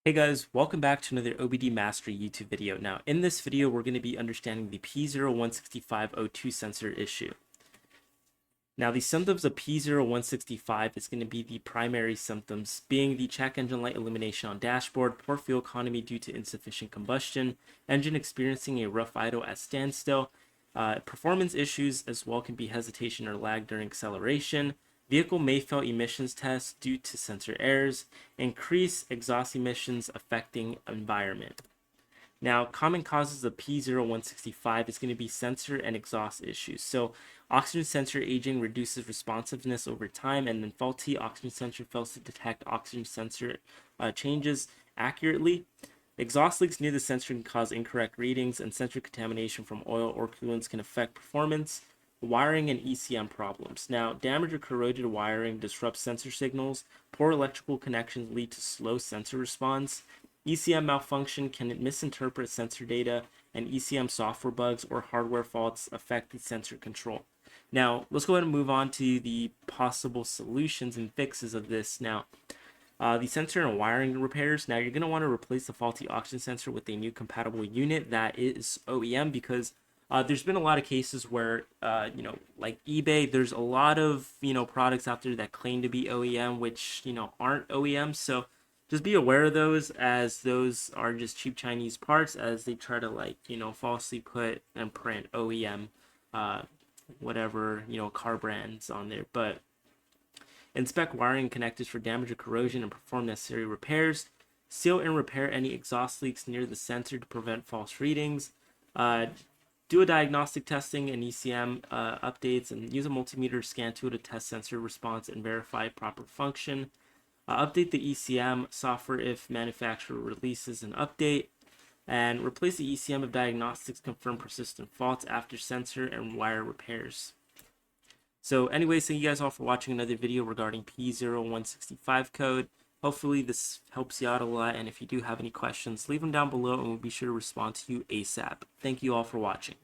Hey guys, welcome back to another OBD Mastery YouTube video. Now, in this video, we're going to be understanding the P016502 sensor issue. Now, the symptoms of P0165 is going to be the primary symptoms being the check engine light illumination on dashboard, poor fuel economy due to insufficient combustion, engine experiencing a rough idle at standstill, performance issues as well can be hesitation or lag during acceleration. Vehicle may fail emissions tests due to sensor errors, increase exhaust emissions affecting environment. Now, common causes of P0165 is going to be sensor and exhaust issues. So, oxygen sensor aging reduces responsiveness over time, and then faulty oxygen sensor fails to detect oxygen sensor changes accurately. Exhaust leaks near the sensor can cause incorrect readings, and sensor contamination from oil or coolants can affect performance. Wiring and ECM problems. Now, damaged or corroded wiring disrupts sensor signals. Poor electrical connections lead to slow sensor response. ECM malfunction can misinterpret sensor data, and ECM software bugs or hardware faults affect the sensor control. Now, let's go ahead and move on to the possible solutions and fixes of this. Now, the sensor and wiring repairs. Now, you're going to want to replace the faulty oxygen sensor with a new compatible unit that is OEM because there's been a lot of cases where, like eBay, there's a lot of, products out there that claim to be OEM, which, aren't OEM. So just be aware of those as those are just cheap Chinese parts as they try to, like, falsely put and print OEM, whatever, car brands on there. But inspect wiring connectors for damage or corrosion and perform necessary repairs. Seal and repair any exhaust leaks near the sensor to prevent false readings. Do a diagnostic testing and ECM updates and use a multimeter scan tool to test sensor response and verify proper function. Update the ECM software if manufacturer releases an update. And replace the ECM if diagnostics confirm persistent faults after sensor and wire repairs. So anyways, thank you guys all for watching another video regarding P0165 code. Hopefully this helps you out a lot, and if you do have any questions, leave them down below and we'll be sure to respond to you ASAP. Thank you all for watching.